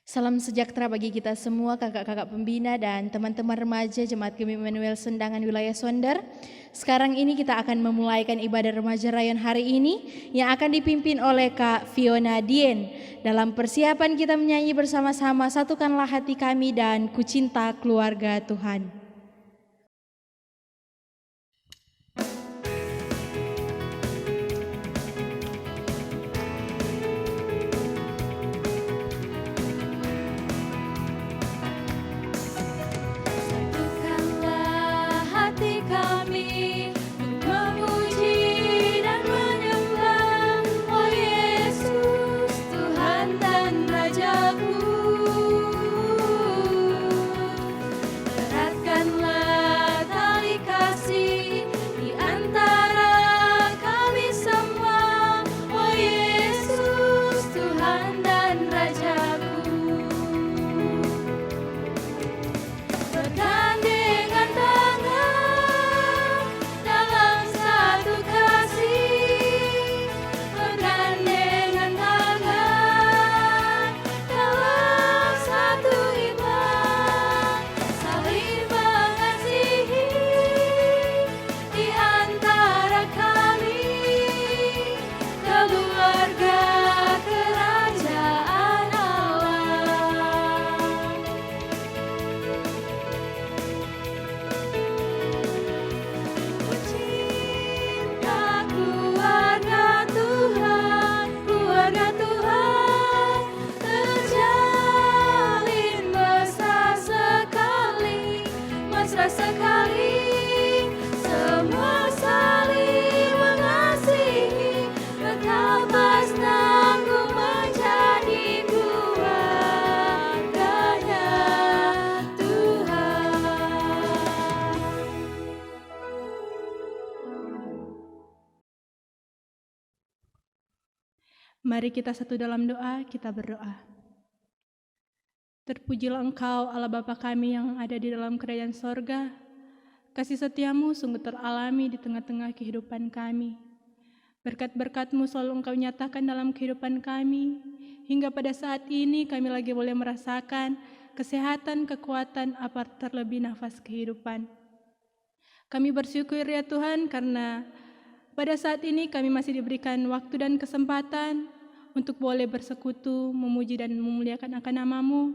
Salam sejahtera bagi kita semua, kakak-kakak pembina dan teman-teman remaja Jemaat Gemi Immanuel Sendangan Wilayah Sonder. Sekarang ini kita akan memulaikan ibadah remaja rayon hari ini yang akan dipimpin oleh Kak Fiona Dien. Dalam persiapan kita menyanyi bersama-sama Satukanlah Hati Kami dan Ku Cinta Keluarga Tuhan. Mari kita satu dalam doa, kita berdoa. Terpujilah Engkau Allah Bapa kami yang ada di dalam kerajaan sorga. Kasih setiamu sungguh teralami di tengah-tengah kehidupan kami. Berkat-berkat-Mu selalu Engkau nyatakan dalam kehidupan kami. Hingga pada saat ini kami lagi boleh merasakan kesehatan, kekuatan, apa terlebih nafas kehidupan. Kami bersyukur ya Tuhan karena pada saat ini kami masih diberikan waktu dan kesempatan untuk boleh bersekutu, memuji dan memuliakan akan nama-Mu.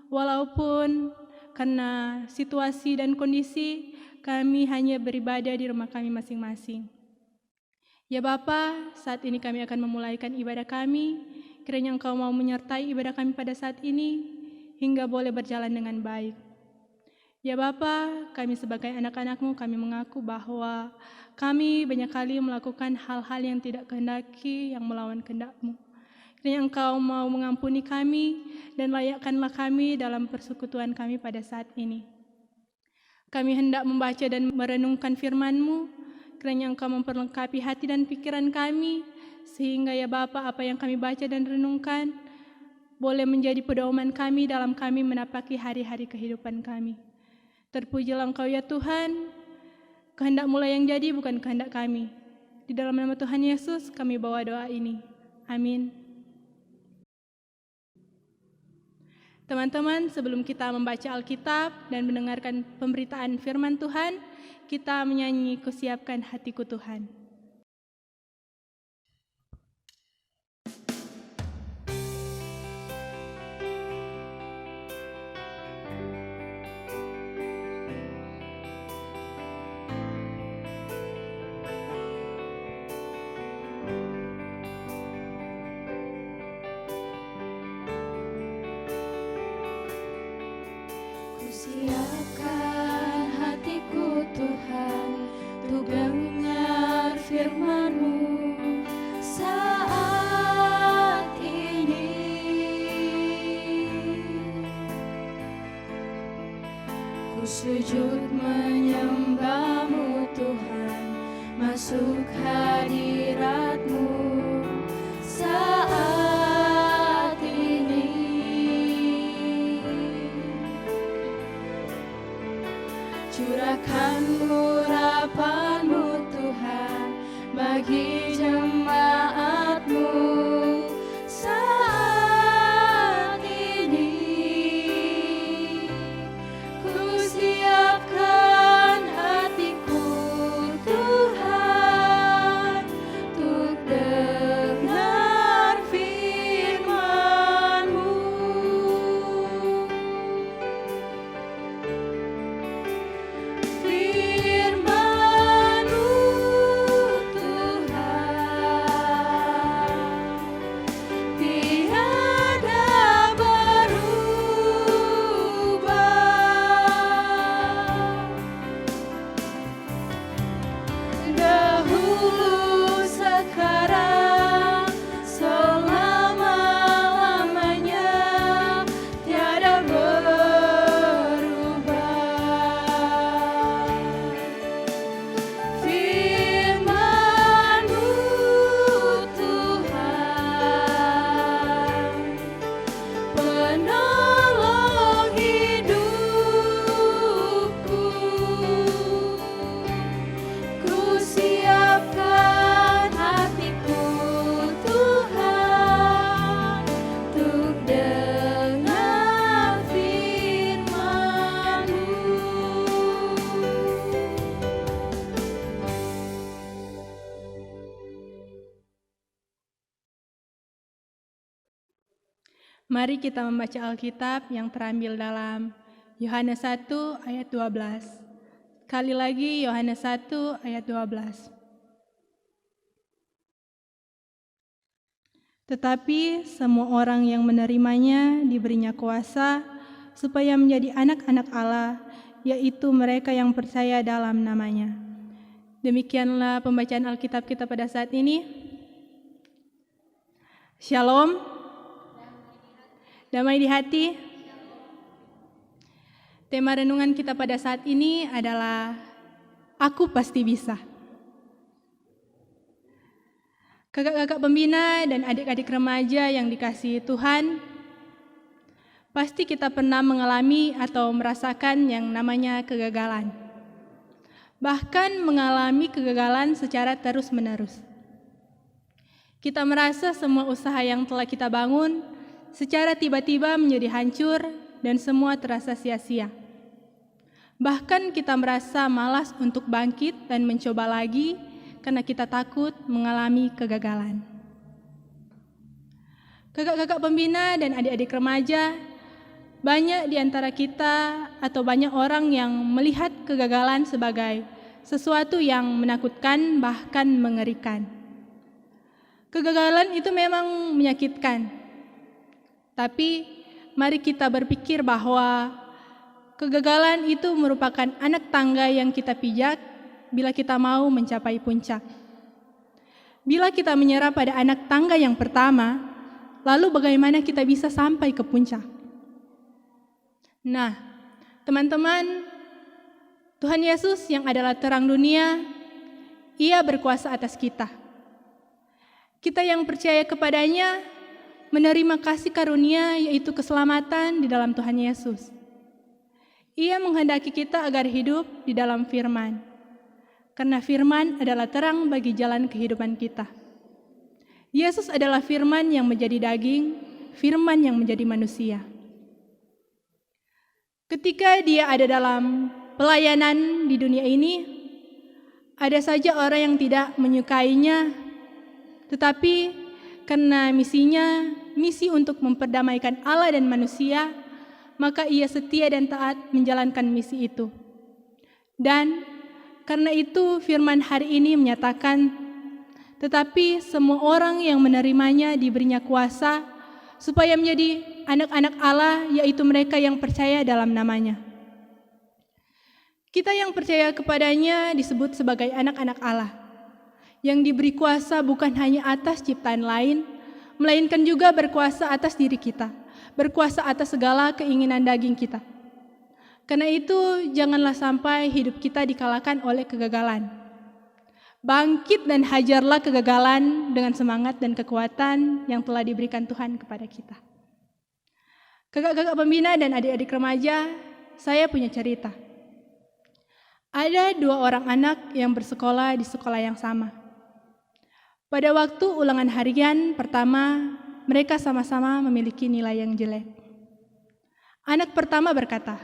Walaupun karena situasi dan kondisi kami hanya beribadah di rumah kami masing-masing. Ya Bapa, saat ini kami akan memulaikan ibadah kami. Kiranya Engkau mau menyertai ibadah kami pada saat ini hingga boleh berjalan dengan baik. Ya Bapa, kami sebagai anak-anak-Mu, kami mengaku bahwa kami banyak kali melakukan hal-hal yang tidak kehendaki, yang melawan kehendak-Mu. Kiranya Engkau mau mengampuni kami dan layakkanlah kami dalam persekutuan kami pada saat ini. Kami hendak membaca dan merenungkan firman-Mu, kiranya Engkau memperlengkapi hati dan pikiran kami, sehingga ya Bapa apa yang kami baca dan renungkan boleh menjadi pedoman kami dalam kami menapaki hari-hari kehidupan kami. Terpujilah Engkau ya Tuhan, kehendak-Mu lah yang jadi bukan kehendak kami. Di dalam nama Tuhan Yesus kami bawa doa ini. Amin. Teman-teman, sebelum kita membaca Alkitab dan mendengarkan pemberitaan firman Tuhan, kita menyanyi Kusiapkan Hatiku Tuhan. Siapkan hatiku Tuhan untuk dengar firman-Mu saat ini. Ku sujud menyembah-Mu Tuhan, masuk hadirat-Mu saat ini. Curahkan urapan-Mu Tuhan bagi jemaat-Mu saat ini. Mari kita membaca Alkitab yang terambil dalam Yohanes 1 ayat 12. Sekali lagi Yohanes 1 ayat 12. Tetapi semua orang yang menerimanya diberinya kuasa supaya menjadi anak-anak Allah, yaitu mereka yang percaya dalam namanya. Demikianlah pembacaan Alkitab kita pada saat ini. Shalom. Damai di hati. Tema renungan kita pada saat ini adalah Aku Pasti Bisa. Kakak-kakak pembina dan adik-adik remaja yang dikasihi Tuhan, pasti kita pernah mengalami atau merasakan yang namanya kegagalan. Bahkan mengalami kegagalan secara terus-menerus. Kita merasa semua usaha yang telah kita bangun secara tiba-tiba menjadi hancur dan semua terasa sia-sia. Bahkan kita merasa malas untuk bangkit dan mencoba lagi karena kita takut mengalami kegagalan. Kakak-kakak pembina dan adik-adik remaja, banyak di antara kita atau banyak orang yang melihat kegagalan sebagai sesuatu yang menakutkan bahkan mengerikan. Kegagalan itu memang menyakitkan. Tapi mari kita berpikir bahwa kegagalan itu merupakan anak tangga yang kita pijak bila kita mau mencapai puncak. Bila kita menyerah pada anak tangga yang pertama, lalu bagaimana kita bisa sampai ke puncak? Nah, teman-teman, Tuhan Yesus yang adalah terang dunia, Ia berkuasa atas kita. Kita yang percaya kepadanya menerima kasih karunia yaitu keselamatan di dalam Tuhan Yesus. Ia menghendaki kita agar hidup di dalam firman. Karena firman adalah terang bagi jalan kehidupan kita. Yesus adalah firman yang menjadi daging, firman yang menjadi manusia. Ketika Dia ada dalam pelayanan di dunia ini, ada saja orang yang tidak menyukainya, tetapi karena misinya, misi untuk memperdamaikan Allah dan manusia, maka Ia setia dan taat menjalankan misi itu. Dan karena itu firman hari ini menyatakan, tetapi semua orang yang menerimanya diberinya kuasa supaya menjadi anak-anak Allah, yaitu mereka yang percaya dalam namanya. Kita yang percaya kepadanya disebut sebagai anak-anak Allah, yang diberi kuasa bukan hanya atas ciptaan lain, melainkan juga berkuasa atas diri kita, berkuasa atas segala keinginan daging kita. Karena itu, janganlah sampai hidup kita dikalahkan oleh kegagalan. Bangkit dan hajarlah kegagalan dengan semangat dan kekuatan yang telah diberikan Tuhan kepada kita. Kakak-kakak pembina dan adik-adik remaja, saya punya cerita. Ada 2 orang anak yang bersekolah di sekolah yang sama. Pada waktu ulangan harian pertama, mereka sama-sama memiliki nilai yang jelek. Anak pertama berkata,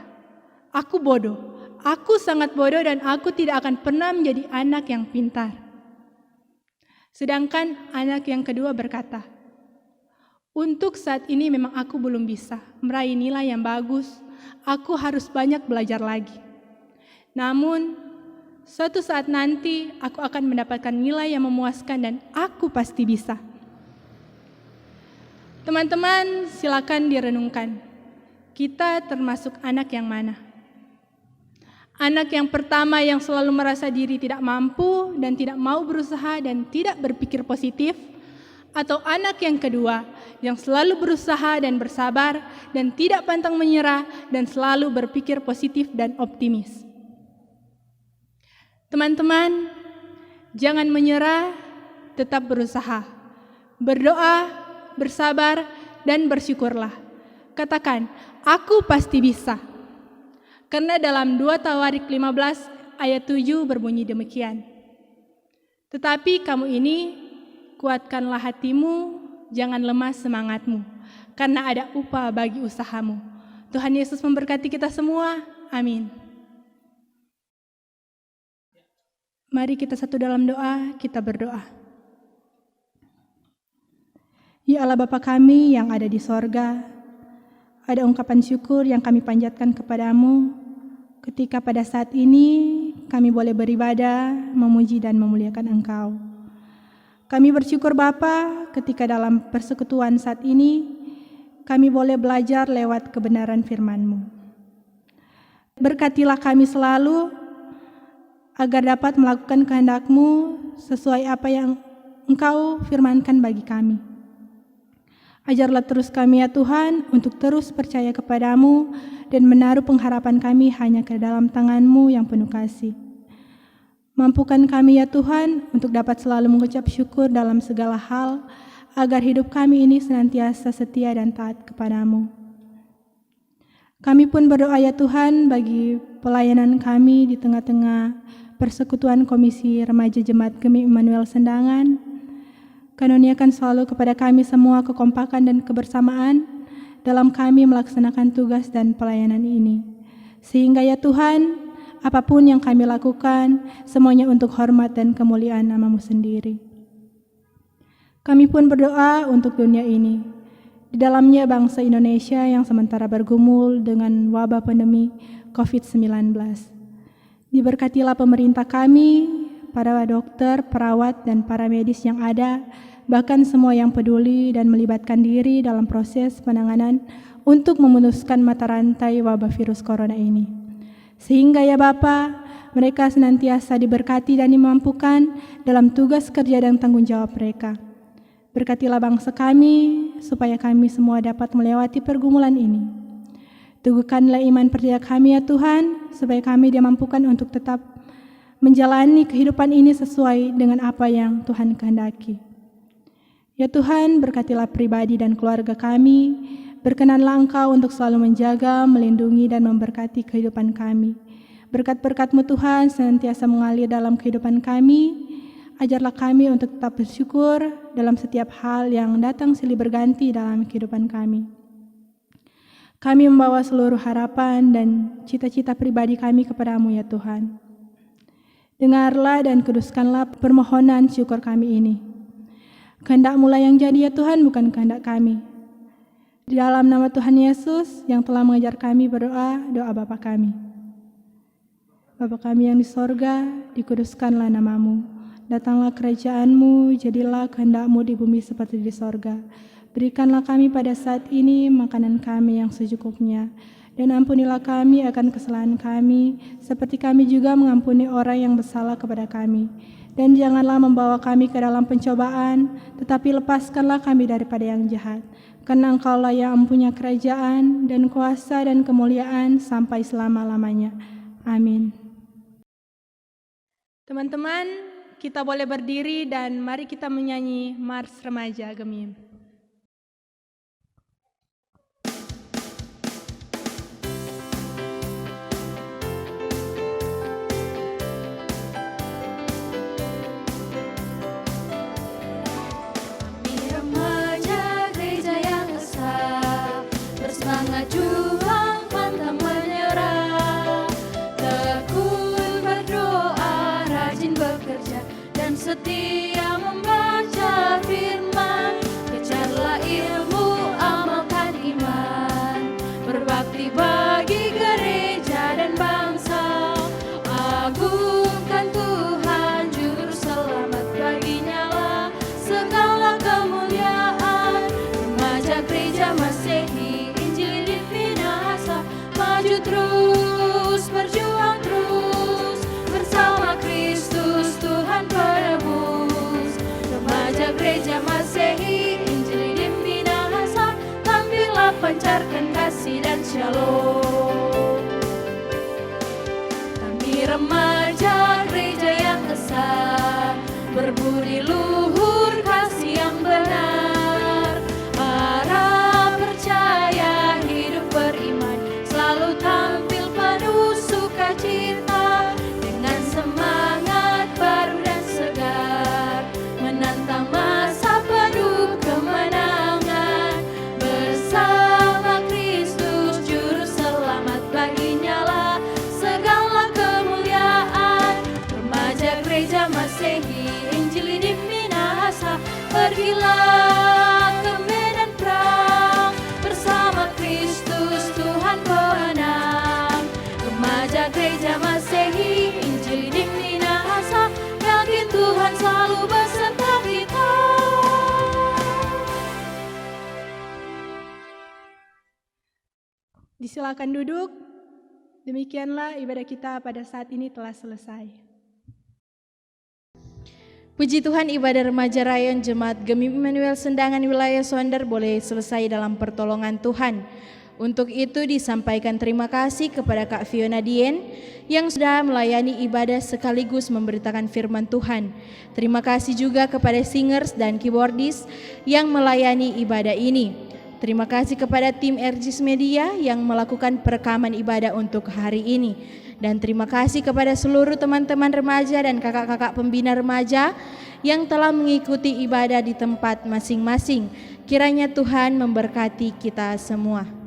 "Aku bodoh, aku sangat bodoh dan aku tidak akan pernah menjadi anak yang pintar." Sedangkan anak yang kedua berkata, "Untuk saat ini memang aku belum bisa meraih nilai yang bagus, aku harus banyak belajar lagi. Namun, suatu saat nanti aku akan mendapatkan nilai yang memuaskan dan aku pasti bisa." Teman-teman, silakan direnungkan. Kita termasuk anak yang mana? Anak yang pertama yang selalu merasa diri tidak mampu dan tidak mau berusaha dan tidak berpikir positif, atau anak yang kedua yang selalu berusaha dan bersabar dan tidak pantang menyerah dan selalu berpikir positif dan optimis? Teman-teman, jangan menyerah, tetap berusaha, berdoa, bersabar, dan bersyukurlah. Katakan, "Aku pasti bisa." Karena dalam 2 Tawarik 15 ayat 7 berbunyi demikian. "Tetapi kamu ini, kuatkanlah hatimu, jangan lemah semangatmu, karena ada upah bagi usahamu." Tuhan Yesus memberkati kita semua. Amin. Mari kita satu dalam doa, kita berdoa. Ya Allah Bapa kami yang ada di sorga, ada ungkapan syukur yang kami panjatkan kepadamu ketika pada saat ini kami boleh beribadah, memuji dan memuliakan Engkau. Kami bersyukur Bapa ketika dalam persekutuan saat ini kami boleh belajar lewat kebenaran firman-Mu. Berkatilah kami selalu agar dapat melakukan kehendak-Mu sesuai apa yang Engkau firmankan bagi kami. Ajarlah terus kami ya Tuhan untuk terus percaya kepadamu dan menaruh pengharapan kami hanya ke dalam tangan-Mu yang penuh kasih. Mampukan kami ya Tuhan untuk dapat selalu mengucap syukur dalam segala hal agar hidup kami ini senantiasa setia dan taat kepadamu. Kami pun berdoa ya Tuhan bagi pelayanan kami di tengah-tengah persekutuan Komisi Remaja Jemaat Gemi Immanuel Sendangan. Karuniakan selalu kepada kami semua kekompakan dan kebersamaan dalam kami melaksanakan tugas dan pelayanan ini. Sehingga ya Tuhan, apapun yang kami lakukan, semuanya untuk hormat dan kemuliaan nama-Mu sendiri. Kami pun berdoa untuk dunia ini. Di dalamnya bangsa Indonesia yang sementara bergumul dengan wabah pandemi COVID-19. Diberkatilah pemerintah kami, para dokter, perawat, dan para medis yang ada, bahkan semua yang peduli dan melibatkan diri dalam proses penanganan untuk memutuskan mata rantai wabah virus corona ini. Sehingga ya Bapa, mereka senantiasa diberkati dan dimampukan dalam tugas kerja dan tanggung jawab mereka. Berkatilah bangsa kami, supaya kami semua dapat melewati pergumulan ini. Teguhkanlah iman percaya kami ya Tuhan, supaya kami dimampukan untuk tetap menjalani kehidupan ini sesuai dengan apa yang Tuhan kehendaki. Ya Tuhan, berkatilah pribadi dan keluarga kami, berkenanlah Engkau untuk selalu menjaga, melindungi, dan memberkati kehidupan kami. Berkat-berkat-Mu Tuhan senantiasa mengalir dalam kehidupan kami. Ajarlah kami untuk tetap bersyukur dalam setiap hal yang datang silih berganti dalam kehidupan kami. Kami membawa seluruh harapan dan cita-cita pribadi kami kepadamu ya Tuhan. Dengarlah dan kuduskanlah permohonan syukur kami ini. Kehendak-Mu lah yang jadi ya Tuhan, bukan kehendak kami. Di dalam nama Tuhan Yesus yang telah mengajar kami berdoa, doa Bapa kami. Bapa kami yang di sorga, dikuduskanlah nama-Mu. Datanglah kerajaan-Mu, jadilah kehendak-Mu di bumi seperti di sorga. Berikanlah kami pada saat ini makanan kami yang secukupnya. Dan ampunilah kami akan kesalahan kami, seperti kami juga mengampuni orang yang bersalah kepada kami. Dan janganlah membawa kami ke dalam pencobaan, tetapi lepaskanlah kami daripada yang jahat. Karena Engkau-lah yang mempunyai kerajaan dan kuasa dan kemuliaan sampai selama-lamanya. Amin. Teman-teman, kita boleh berdiri dan mari kita menyanyi Mars Remaja Gemim. Semangat juang, pantang menyerah, tekun berdoa, rajin bekerja, dan setia membaca firman. Kejarlah ilmu, amalkan iman, berbakti bagi gereja dan bangsa. Agungkan Tuhan, juru selamat, baginya lah segala kemuliaan. Remaja gereja Masehi, maju terus, berjuang terus, bersama Kristus Tuhan penebus. Remaja gereja Masehi, Injil di Minahasa, tampillah pancarkan kasih dan shalom. Kami remaja gereja yang esa, berbudi luhur kasih yang benar, arah percaya hidup beriman, selalu tampil penuh sukacita, dengan semangat baru dan segar, menantang masa penuh kemenangan. Bersama Kristus juru selamat, baginya lah segala kemuliaan. Remaja gereja Masehi, Injil di Minahasa, pergilah ke medan perang, bersama Kristus Disilakan duduk. Demikianlah ibadah kita pada saat ini telah selesai. Puji Tuhan, ibadah remaja Rayon Jemaat Gemim Immanuel Sendangan Wilayah Sonder boleh selesai dalam pertolongan Tuhan. Untuk itu disampaikan terima kasih kepada Kak Fiona Dien yang sudah melayani ibadah sekaligus memberitakan firman Tuhan. Terima kasih juga kepada singers dan keyboardis yang melayani ibadah ini. Terima kasih kepada tim RGS Media yang melakukan perekaman ibadah untuk hari ini. Dan terima kasih kepada seluruh teman-teman remaja dan kakak-kakak pembina remaja yang telah mengikuti ibadah di tempat masing-masing. Kiranya Tuhan memberkati kita semua.